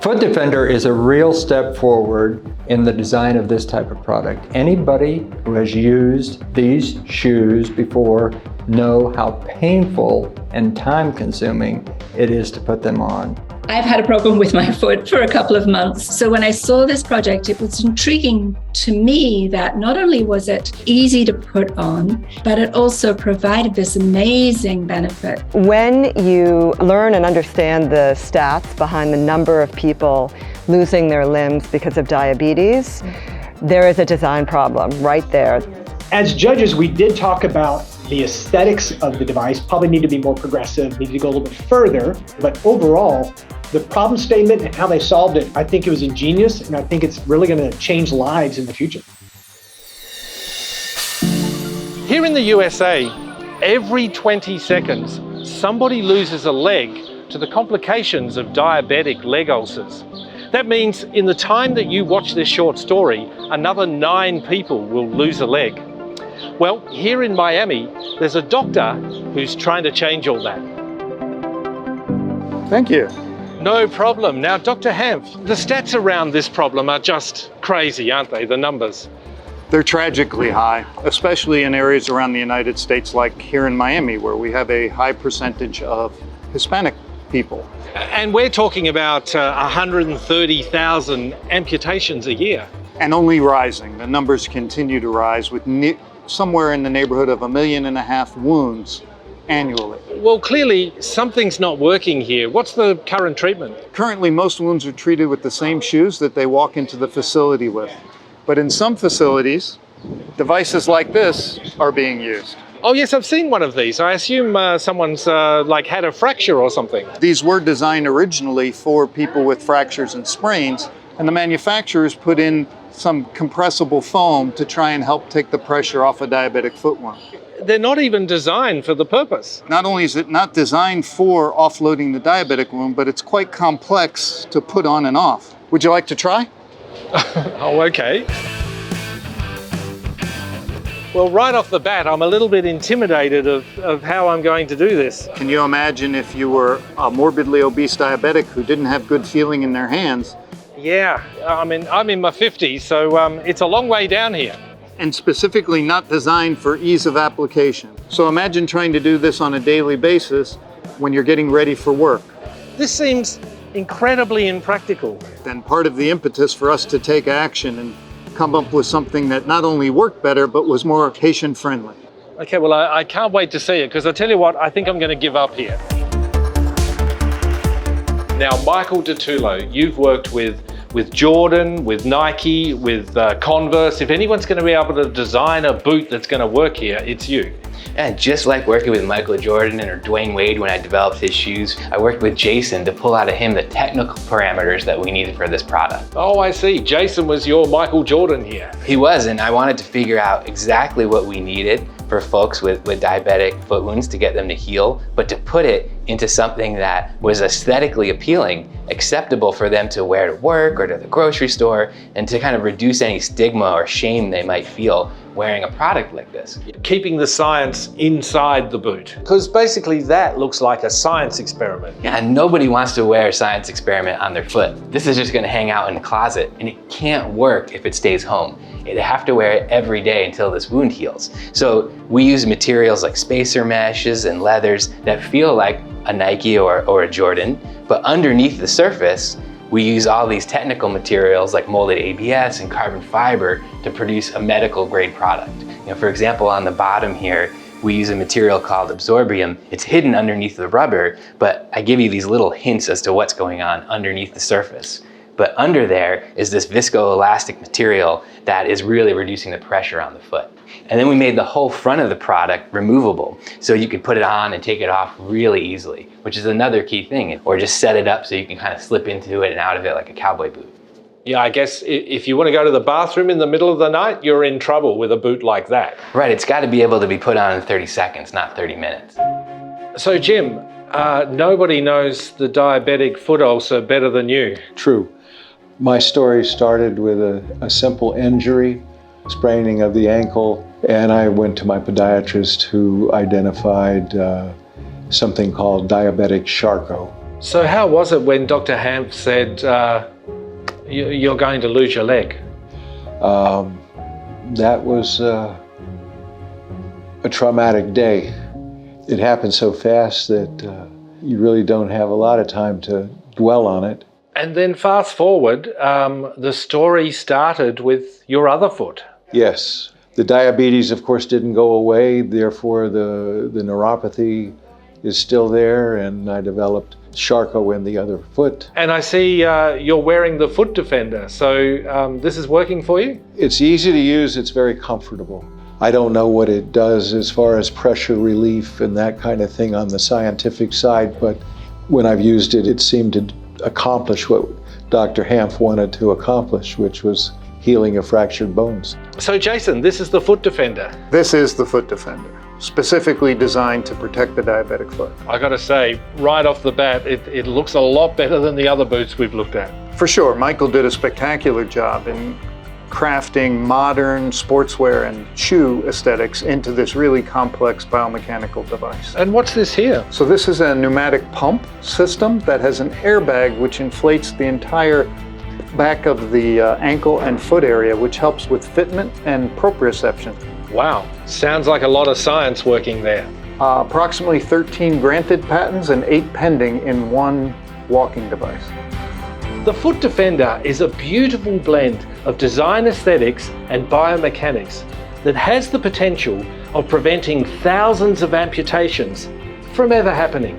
Foot Defender is a real step forward in the design of this type of product. Anybody who has used these shoes before know how painful and time-consuming it is to put them on. I've had a problem with my foot for a couple of months. So when I saw this project, it was intriguing to me that not only was it easy to put on, but it also provided this amazing benefit. When you learn and understand the stats behind the number of people losing their limbs because of diabetes, there is a design problem right there. As judges, we did talk about the aesthetics of the device, probably need to be more progressive, need to go a little bit further, but overall, the problem statement and how they solved it, I think it was ingenious, and I think it's really going to change lives in the future. Here in the USA, every 20 seconds, somebody loses a leg to the complications of diabetic leg ulcers. That means in the time that you watch this short story, another 9 people will lose a leg. Well, here in Miami, there's a doctor who's trying to change all that. Thank you. No problem. Now, Dr. Hanft, the stats around this problem are just crazy, aren't they, the numbers? They're tragically high, especially in areas around the United States like here in Miami, where we have a high percentage of Hispanic people. And we're talking about 130,000 amputations a year. And only rising. The numbers continue to rise with somewhere in the neighborhood of 1.5 million wounds annually. Well, clearly something's not working here. What's the current treatment? Currently, most wounds are treated with the same shoes that they walk into the facility with. But in some facilities, devices like this are being used. Oh yes, I've seen one of these. I assume someone's like had a fracture or something. These were designed originally for people with fractures and sprains, and the manufacturers put in some compressible foam to try and help take the pressure off a diabetic foot wound. They're not even designed for the purpose. Not only is it not designed for offloading the diabetic wound, but it's quite complex to put on and off. Would you like to try? Oh, okay. Well, right off the bat, I'm a little bit intimidated of how I'm going to do this. Can you imagine if you were a morbidly obese diabetic who didn't have good feeling in their hands? Yeah, I mean, I'm in my 50s, so it's a long way down here. And specifically not designed for ease of application. So imagine trying to do this on a daily basis when you're getting ready for work. This seems incredibly impractical. Then part of the impetus for us to take action and come up with something that not only worked better, but was more patient-friendly. Okay, well, I can't wait to see it, because I tell you what, I think I'm going to give up here. Now, Michael DiTullo, you've worked with Jordan, with Nike, with Converse. If anyone's going to be able to design a boot that's going to work here, it's you. And just like working with Michael Jordan or Dwayne Wade when I developed his shoes, I worked with Jason to pull out of him the technical parameters that we needed for this product. Oh, I see. Jason was your Michael Jordan here. He was, and I wanted to figure out exactly what we needed for folks with diabetic foot wounds to get them to heal, but to put it into something that was aesthetically appealing, acceptable for them to wear to work or to the grocery store, and to kind of reduce any stigma or shame they might feel wearing a product like this. Keeping the science inside the boot, because basically that looks like a science experiment. Yeah, nobody wants to wear a science experiment on their foot. This is just gonna hang out in the closet, and it can't work if it stays home. They have to wear it every day until this wound heals. So we use materials like spacer meshes and leathers that feel like a Nike or a Jordan, but underneath the surface, we use all these technical materials like molded ABS and carbon fiber to produce a medical grade product. You know, for example, on the bottom here, we use a material called absorbium. It's hidden underneath the rubber, but I give you these little hints as to what's going on underneath the surface. But under there is this viscoelastic material that is really reducing the pressure on the foot. And then we made the whole front of the product removable, so you could put it on and take it off really easily, which is another key thing. Or just set it up so you can kind of slip into it and out of it like a cowboy boot. Yeah, I guess if you want to go to the bathroom in the middle of the night, you're in trouble with a boot like that. Right, it's got to be able to be put on in 30 seconds, not 30 minutes. So Jim, nobody knows the diabetic foot ulcer better than you. True. My story started with a simple injury, spraining of the ankle, and I went to my podiatrist who identified something called diabetic Charcot. So how was it when Dr. Hanft said, you're going to lose your leg? That was a traumatic day. It happened so fast that you really don't have a lot of time to dwell on it. And then fast forward, the story started with your other foot. Yes. The diabetes, of course, didn't go away. Therefore, the neuropathy is still there, and I developed Charcot in the other foot. And I see you're wearing the Foot Defender. So this is working for you? It's easy to use. It's very comfortable. I don't know what it does as far as pressure relief and that kind of thing on the scientific side, but when I've used it, it seemed to accomplish what Dr. Hanft wanted to accomplish, which was healing of fractured bones. So Jason, this is the Foot Defender. This is the Foot Defender, specifically designed to protect the diabetic foot. I got to say, right off the bat, it looks a lot better than the other boots we've looked at. For sure, Michael did a spectacular job in crafting modern sportswear and shoe aesthetics into this really complex biomechanical device. And what's this here? So this is a pneumatic pump system that has an airbag which inflates the entire back of the ankle and foot area, which helps with fitment and proprioception. Wow, sounds like a lot of science working there. Approximately 13 granted patents and 8 pending in one walking device. The Foot Defender is a beautiful blend of design aesthetics and biomechanics that has the potential of preventing thousands of amputations from ever happening.